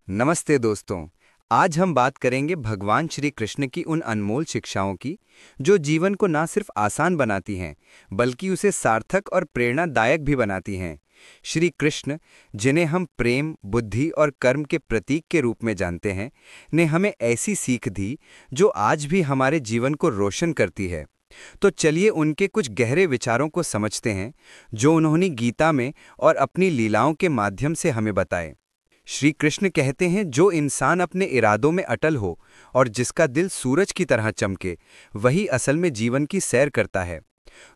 नमस्ते दोस्तों। आज हम बात करेंगे भगवान श्री कृष्ण की उन अनमोल शिक्षाओं की जो जीवन को ना सिर्फ आसान बनाती हैं बल्कि उसे सार्थक और प्रेरणादायक भी बनाती हैं। श्री कृष्ण, जिन्हें हम प्रेम, बुद्धि और कर्म के प्रतीक के रूप में जानते हैं, ने हमें ऐसी सीख दी जो आज भी हमारे जीवन को रोशन करती है। तो चलिए उनके कुछ गहरे विचारों को समझते हैं जो उन्होंने गीता में और अपनी लीलाओं के माध्यम से हमें बताए। श्री कृष्ण कहते हैं, जो इंसान अपने इरादों में अटल हो और जिसका दिल सूरज की तरह चमके, वही असल में जीवन की सैर करता है।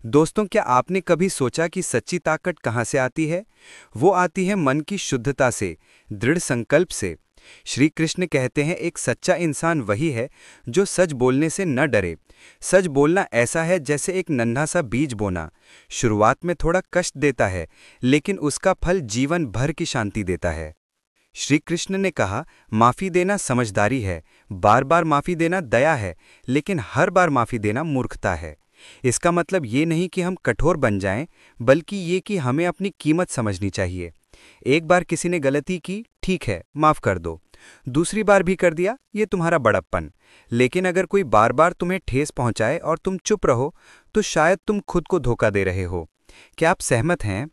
दोस्तों, क्या आपने कभी सोचा कि सच्ची ताकत कहाँ से आती है? वो आती है मन की शुद्धता से, दृढ़ संकल्प से। श्री कृष्ण कहते हैं, एक सच्चा इंसान वही है जो सच बोलने से न डरे। सच बोलना ऐसा है जैसे एक नन्हा सा बीज बोना। शुरुआत में थोड़ा कष्ट देता है, लेकिन उसका फल जीवन भर की शांति देता है। श्री कृष्ण ने कहा, माफी देना समझदारी है, बार बार माफी देना दया है, लेकिन हर बार माफी देना मूर्खता है। इसका मतलब ये नहीं कि हम कठोर बन जाएं, बल्कि ये कि हमें अपनी कीमत समझनी चाहिए। एक बार किसी ने गलती की, ठीक है, माफ कर दो। दूसरी बार भी कर दिया, ये तुम्हारा बड़प्पन। लेकिन अगर कोई बार बार तुम्हें ठेस पहुंचाए और तुम चुप रहो, तो शायद तुम खुद को धोखा दे रहे हो। क्या आप सहमत हैं?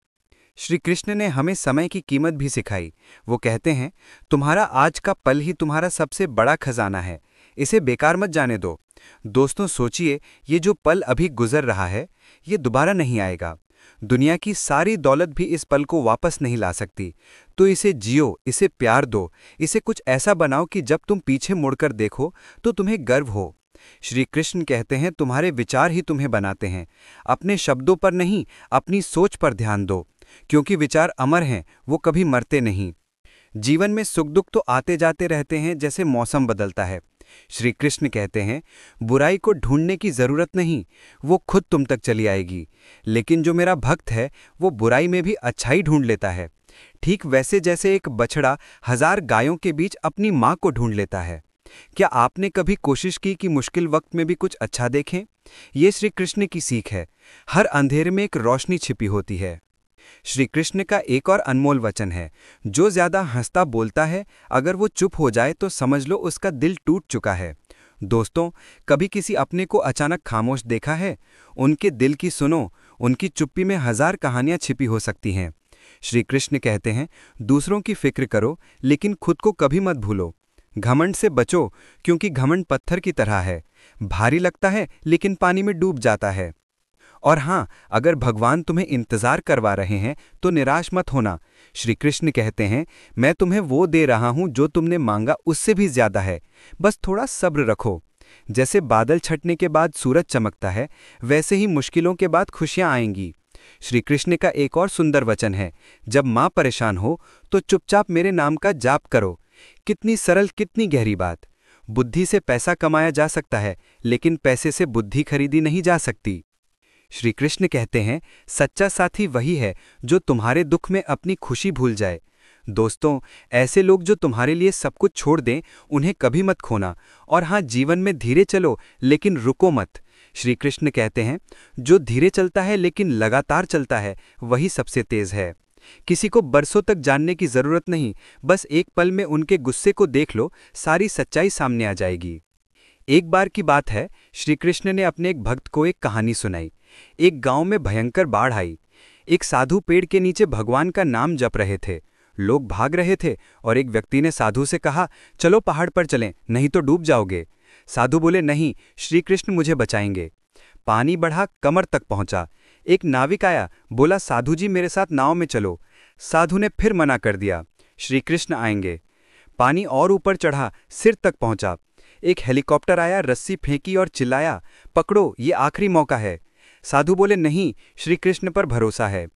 श्री कृष्ण ने हमें समय की कीमत भी सिखाई। वो कहते हैं, तुम्हारा आज का पल ही तुम्हारा सबसे बड़ा खजाना है, इसे बेकार मत जाने दो। दोस्तों, सोचिए, ये जो पल अभी गुजर रहा है, ये दोबारा नहीं आएगा। दुनिया की सारी दौलत भी इस पल को वापस नहीं ला सकती। तो इसे जियो, इसे प्यार दो, इसे कुछ ऐसा बनाओ कि जब तुम पीछे मुड़कर देखो तो तुम्हें गर्व हो। श्री कृष्ण कहते हैं, तुम्हारे विचार ही तुम्हें बनाते हैं। अपने शब्दों पर नहीं, अपनी सोच पर ध्यान दो, क्योंकि विचार अमर हैं, वो कभी मरते नहीं। जीवन में सुख दुख तो आते जाते रहते हैं, जैसे मौसम बदलता है। श्री कृष्ण कहते हैं, बुराई को ढूंढने की जरूरत नहीं, वो खुद तुम तक चली आएगी। लेकिन जो मेरा भक्त है, वो बुराई में भी अच्छाई ढूंढ लेता है, ठीक वैसे जैसे एक बछड़ा हजार गायों के बीच अपनी मां को ढूंढ लेता है। क्या आपने कभी कोशिश की कि मुश्किल वक्त में भी कुछ अच्छा देखें? ये श्री कृष्ण की सीख है। हर अंधेरे में एक रोशनी छिपी होती है। श्री कृष्ण का एक और अनमोल वचन है, जो ज्यादा हंसता बोलता है, अगर वो चुप हो जाए तो समझ लो उसका दिल टूट चुका है। दोस्तों, कभी किसी अपने को अचानक खामोश देखा है? उनके दिल की सुनो, उनकी चुप्पी में हजार कहानियां छिपी हो सकती हैं। श्री कृष्ण कहते हैं, दूसरों की फिक्र करो, लेकिन खुद को कभी मत भूलो। घमंड से बचो, क्योंकि घमंड पत्थर की तरह है, भारी लगता है लेकिन पानी में डूब जाता है। और हाँ, अगर भगवान तुम्हें इंतजार करवा रहे हैं तो निराश मत होना। श्री कृष्ण कहते हैं, मैं तुम्हें वो दे रहा हूं जो तुमने मांगा उससे भी ज्यादा है, बस थोड़ा सब्र रखो। जैसे बादल छटने के बाद सूरज चमकता है, वैसे ही मुश्किलों के बाद खुशियां आएंगी। श्री कृष्ण का एक और सुंदर वचन है, जब मां परेशान हो तो चुपचाप मेरे नाम का जाप करो। कितनी सरल, कितनी गहरी बात। बुद्धि से पैसा कमाया जा सकता है, लेकिन पैसे से बुद्धि खरीदी नहीं जा सकती। श्री कृष्ण कहते हैं, सच्चा साथी वही है जो तुम्हारे दुख में अपनी खुशी भूल जाए। दोस्तों, ऐसे लोग जो तुम्हारे लिए सब कुछ छोड़ दें, उन्हें कभी मत खोना। और हाँ, जीवन में धीरे चलो, लेकिन रुको मत। श्री कृष्ण कहते हैं, जो धीरे चलता है लेकिन लगातार चलता है, वही सबसे तेज है। किसी को बरसों तक जानने की जरूरत नहीं, बस एक पल में उनके गुस्से को देख लो, सारी सच्चाई सामने आ जाएगी। एक बार की बात है, श्री कृष्ण ने अपने एक भक्त को एक कहानी सुनाई। एक गांव में भयंकर बाढ़ आई। एक साधु पेड़ के नीचे भगवान का नाम जप रहे थे। लोग भाग रहे थे और एक व्यक्ति ने साधु से कहा, चलो पहाड़ पर चलें, नहीं तो डूब जाओगे। साधु बोले, नहीं, श्री कृष्ण मुझे बचाएंगे। पानी बढ़ा, कमर तक पहुंचा। एक नाविक आया, बोला, साधु जी मेरे साथ नाव में चलो। साधु ने फिर मना कर दिया, श्री कृष्ण आएंगे। पानी और ऊपर चढ़ा, सिर तक पहुंचा। एक हेलीकॉप्टर आया, रस्सी फेंकी और चिल्लाया, पकड़ो, ये आखिरी मौका है। साधु बोले, नहीं, श्री कृष्ण पर भरोसा है।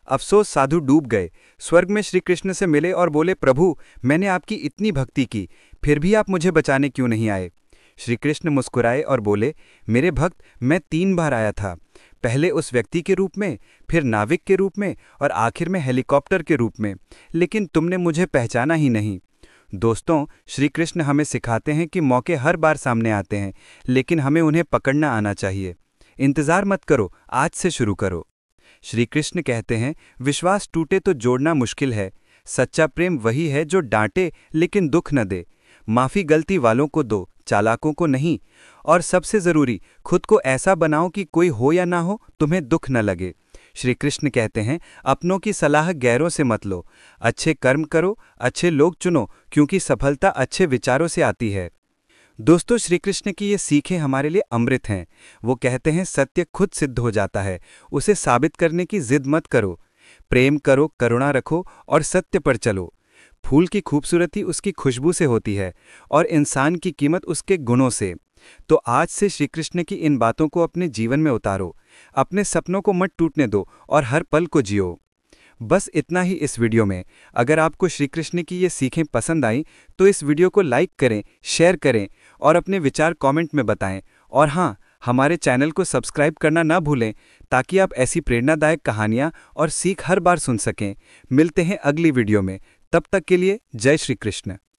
अफसोस, साधु डूब गए। स्वर्ग में श्री कृष्ण से मिले और बोले, प्रभु, मैंने आपकी इतनी भक्ति की, फिर भी आप मुझे बचाने क्यों नहीं आए? श्री कृष्ण मुस्कुराए और बोले, मेरे भक्त, मैं 3 बार आया था, पहले उस व्यक्ति के रूप में, फिर नाविक के रूप में और आखिर में हेलीकॉप्टर के रूप में, लेकिन तुमने मुझे पहचाना ही नहीं। दोस्तों, श्री कृष्ण हमें सिखाते हैं कि मौके हर बार सामने आते हैं, लेकिन हमें उन्हें पकड़ना आना चाहिए। इंतजार मत करो, आज से शुरू करो। श्री कृष्ण कहते हैं, विश्वास टूटे तो जोड़ना मुश्किल है, सच्चा प्रेम वही है जो डांटे लेकिन दुख न दे। माफ़ी गलती वालों को दो, चालाकों को नहीं। और सबसे ज़रूरी, खुद को ऐसा बनाओ कि कोई हो या ना हो तुम्हें दुख न लगे। श्री कृष्ण कहते हैं, अपनों की सलाह गैरों से मत लो। अच्छे कर्म करो, अच्छे लोग चुनो, क्योंकि सफलता अच्छे विचारों से आती है। दोस्तों, श्री कृष्ण की ये सीखें हमारे लिए अमृत हैं। वो कहते हैं, सत्य खुद सिद्ध हो जाता है, उसे साबित करने की जिद मत करो। प्रेम करो, करुणा रखो और सत्य पर चलो। फूल की खूबसूरती उसकी खुशबू से होती है और इंसान की कीमत उसके गुणों से। तो आज से श्री कृष्ण की इन बातों को अपने जीवन में उतारो। अपने सपनों को मत टूटने दो और हर पल को जियो। बस इतना ही इस वीडियो में। अगर आपको श्री कृष्ण की ये सीखें पसंद आई तो इस वीडियो को लाइक करें, शेयर करें और अपने विचार कमेंट में बताएं। और हाँ, हमारे चैनल को सब्सक्राइब करना ना भूलें, ताकि आप ऐसी प्रेरणादायक कहानियाँ और सीख हर बार सुन सकें। मिलते हैं अगली वीडियो में। तब तक के लिए जय श्री कृष्ण।